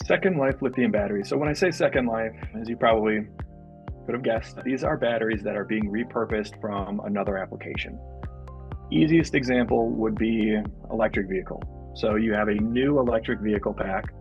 Second life lithium batteries. So when I say second life, as you probably could have guessed, these are batteries that are being repurposed from another application. Easiest example would be electric vehicle. So you have a new electric vehicle pack,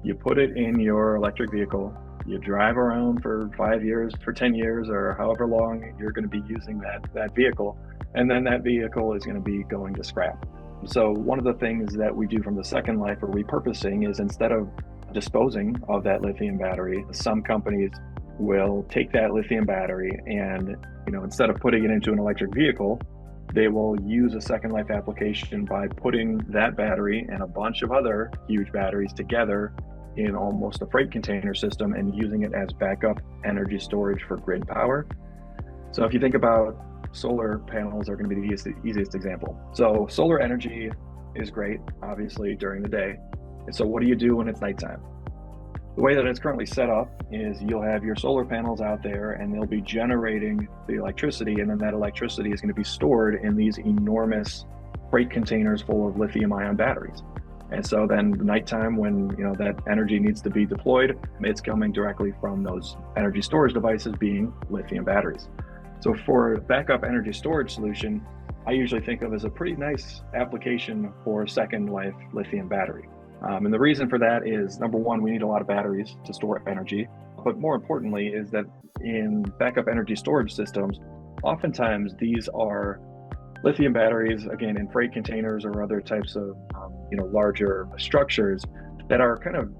you put it in your electric vehicle, you drive around for 5 years, for 10 years, or however long you're going to be using that vehicle, and then that vehicle is going to be going to scrap. So one of the things that we do from the second life or repurposing is instead of disposing of that lithium battery, some companies will take that lithium battery and, instead of putting it into an electric vehicle, they will use a second life application by putting that battery and a bunch of other huge batteries together in almost a freight container system and using it as backup energy storage for grid power. So if you think about solar panels are going to be the easiest example. So solar energy is great, obviously, during the day. And so what do you do when it's nighttime? The way that it's currently set up is you'll have your solar panels out there and they'll be generating the electricity, and then that electricity is going to be stored in these enormous freight containers full of lithium-ion batteries. And so then nighttime, when that energy needs to be deployed, it's coming directly from those energy storage devices being lithium batteries. So for backup energy storage solution, I usually think of as a pretty nice application for second life lithium battery. And the reason for that is, number one, we need a lot of batteries to store energy. But more importantly is that in backup energy storage systems, oftentimes these are lithium batteries, again, in freight containers or other types of larger structures that are kind of,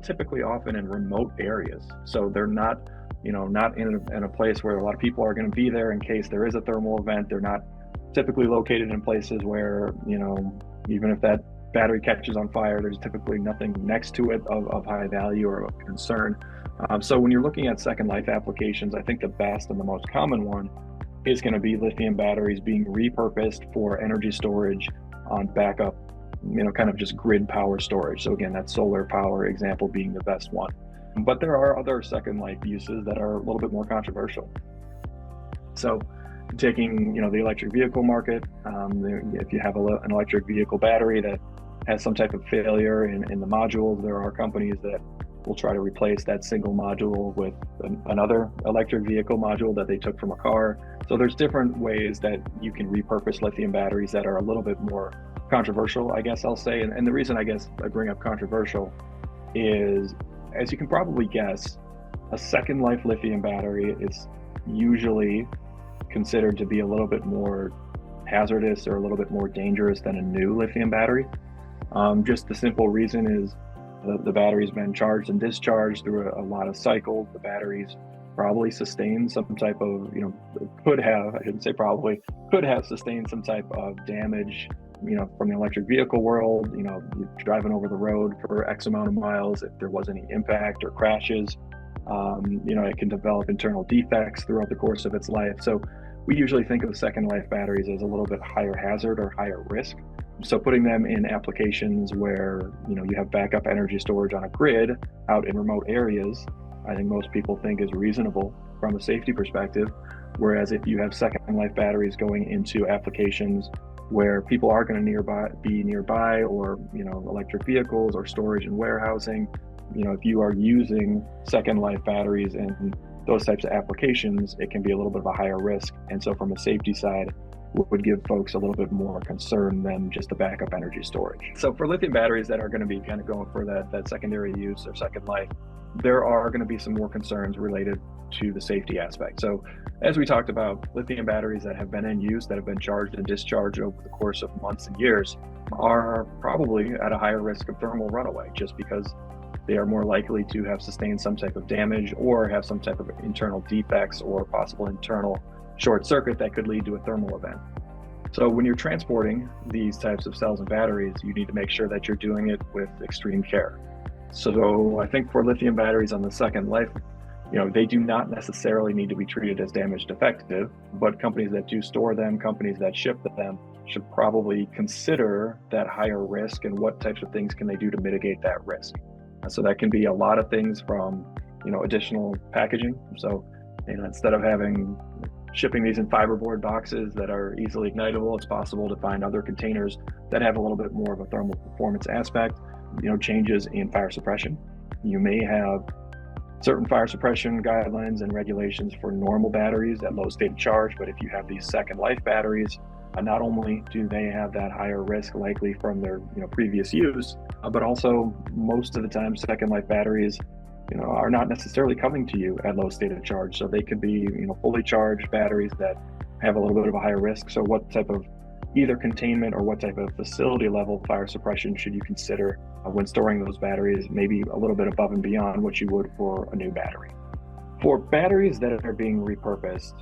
typically often in remote areas. So they're not in a place where a lot of people are going to be there in case there is a thermal event. They're not typically located in places where, even if that battery catches on fire, there's typically nothing next to it of high value or of concern. So when you're looking at second life applications, I think the best and the most common one is going to be lithium batteries being repurposed for energy storage on backup, kind of just grid power storage. So again, that solar power example being the best one. But there are other second life uses that are a little bit more controversial. So taking, the electric vehicle market, if you have an electric vehicle battery that has some type of failure in the modules, there are companies that will try to replace that single module with another electric vehicle module that they took from a car. So there's different ways that you can repurpose lithium batteries that are a little bit more controversial, I guess I'll say. And the reason I guess I bring up controversial is, as you can probably guess, a second life lithium battery is usually considered to be a little bit more hazardous or a little bit more dangerous than a new lithium battery. Just the simple reason is the battery's been charged and discharged through a lot of cycles. The batteries probably sustained some type of, could have sustained some type of damage, from the electric vehicle world. You're driving over the road for X amount of miles. If there was any impact or crashes, it can develop internal defects throughout the course of its life. So we usually think of second life batteries as a little bit higher hazard or higher risk. So putting them in applications where, you have backup energy storage on a grid out in remote areas, I think most people think is reasonable from a safety perspective. Whereas if you have second life batteries going into applications where people are going to be nearby, or, electric vehicles or storage and warehousing, if you are using second life batteries in those types of applications, it can be a little bit of a higher risk. And so from a safety side, would give folks a little bit more concern than just the backup energy storage. So for lithium batteries that are going to be kind of going for that secondary use or second life, there are going to be some more concerns related to the safety aspect. So as we talked about, lithium batteries that have been in use, that have been charged and discharged over the course of months and years, are probably at a higher risk of thermal runaway, just because they are more likely to have sustained some type of damage or have some type of internal defects or possible internal short circuit that could lead to a thermal event. So when you're transporting these types of cells and batteries, you need to make sure that you're doing it with extreme care. So I think for lithium batteries on the second life, they do not necessarily need to be treated as damage defective, but companies that do store them, companies that ship them, should probably consider that higher risk and what types of things can they do to mitigate that risk. So that can be a lot of things from, additional packaging. So, instead of shipping these in fiberboard boxes that are easily ignitable, it's possible to find other containers that have a little bit more of a thermal performance aspect. Changes in fire suppression. You may have certain fire suppression guidelines and regulations for normal batteries at low state of charge, but if you have these second life batteries, not only do they have that higher risk likely from their previous use, but also most of the time second life batteries are not necessarily coming to you at low state of charge. So they could be fully charged batteries that have a little bit of a higher risk. So what type of either containment or what type of facility level fire suppression should you consider when storing those batteries, maybe a little bit above and beyond what you would for a new battery. For batteries that are being repurposed,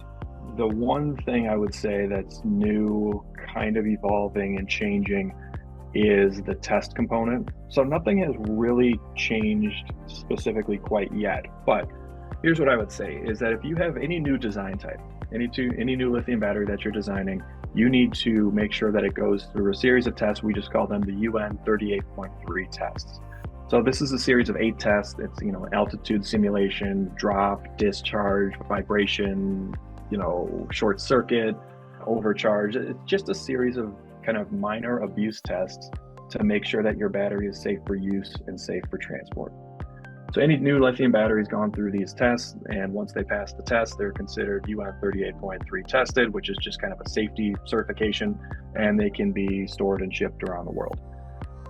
the one thing I would say that's new, kind of evolving and changing, is the test component. So nothing has really changed specifically quite yet, but here's what I would say is that if you have any new design type, any new lithium battery that you're designing, you need to make sure that it goes through a series of tests. We just call them the UN 38.3 tests. So this is a series of 8 tests. It's altitude simulation, drop, discharge, vibration, short circuit, overcharge. It's just a series of kind of minor abuse tests to make sure that your battery is safe for use and safe for transport. So any new lithium battery has gone through these tests, and once they pass the test, they're considered UN 38.3 tested, which is just kind of a safety certification, and they can be stored and shipped around the world.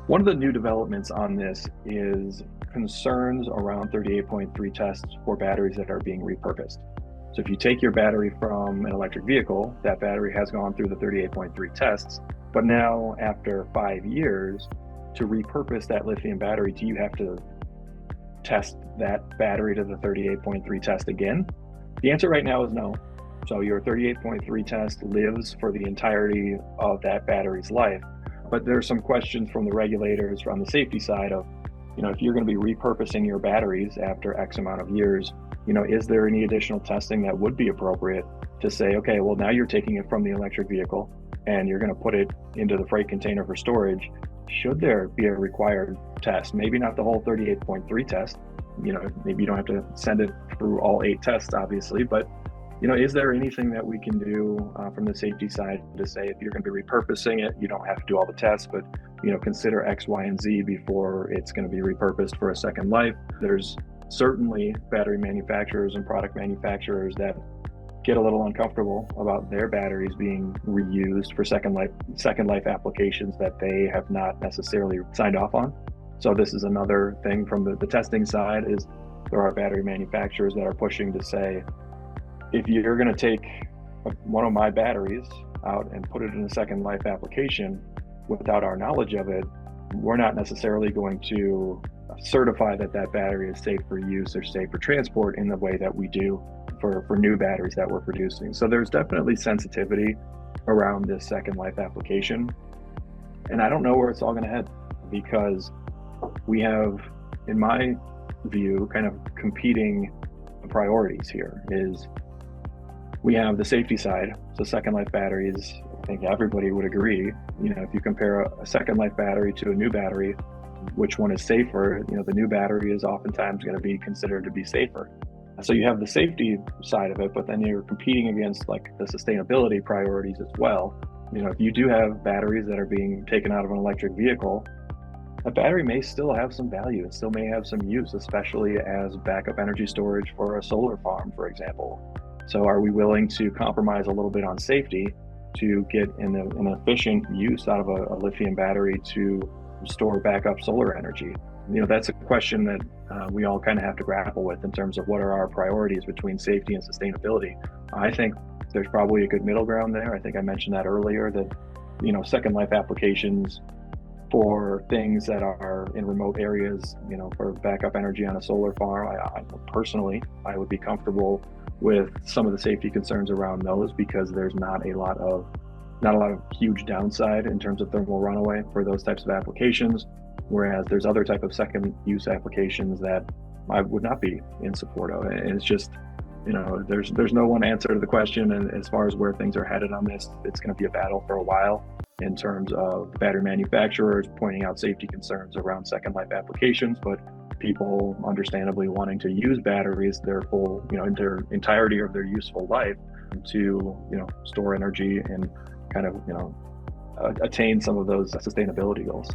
One of the new developments on this is concerns around 38.3 tests for batteries that are being repurposed. So if you take your battery from an electric vehicle, that battery has gone through the 38.3 tests, but now after 5 years, to repurpose that lithium battery, do you have to test that battery to the 38.3 test again? The answer right now is no. So your 38.3 test lives for the entirety of that battery's life. But there's some questions from the regulators from the safety side of, if you're going to be repurposing your batteries after X amount of years, is there any additional testing that would be appropriate to say, okay, well, now you're taking it from the electric vehicle and you're going to put it into the freight container for storage. Should there be a required test? Maybe not the whole 38.3 test. Maybe you don't have to send it through all 8 tests, obviously, but is there anything that we can do from the safety side to say, if you're going to be repurposing it, you don't have to do all the tests, but consider X, Y, and Z before it's going to be repurposed for a second life. There's certainly battery manufacturers and product manufacturers that get a little uncomfortable about their batteries being reused for second life applications that they have not necessarily signed off on. So this is another thing from the testing side, is there are battery manufacturers that are pushing to say, if you're going to take one of my batteries out and put it in a second life application without our knowledge of it, we're not necessarily going to certify that battery is safe for use or safe for transport in the way that we do for new batteries that we're producing. So there's definitely sensitivity around this second life application. And I don't know where it's all going to head, because we have, in my view, kind of competing priorities here. Is we have the safety side. So second life batteries, I think everybody would agree, if you compare a second life battery to a new battery, which one is safer? The new battery is oftentimes going to be considered to be safer. So you have the safety side of it, but then you're competing against like the sustainability priorities as well. If you do have batteries that are being taken out of an electric vehicle, a battery may still have some value. It still may have some use, especially as backup energy storage for a solar farm, for example. So are we willing to compromise a little bit on safety to get an efficient use out of a lithium battery to store backup solar energy? That's a question that we all kind of have to grapple with in terms of what are our priorities between safety and sustainability. I think there's probably a good middle ground there. I think I mentioned that earlier, that second life applications for things that are in remote areas, for backup energy on a solar farm, I personally would be comfortable with some of the safety concerns around those, because there's not a lot of huge downside in terms of thermal runaway for those types of applications. Whereas there's other type of second use applications that I would not be in support of. And it's just, there's no one answer to the question. And as far as where things are headed on this, it's going to be a battle for a while in terms of battery manufacturers pointing out safety concerns around second life applications, but people understandably wanting to use batteries their full, in their entirety of their useful life to, store energy and kind of, attain some of those sustainability goals.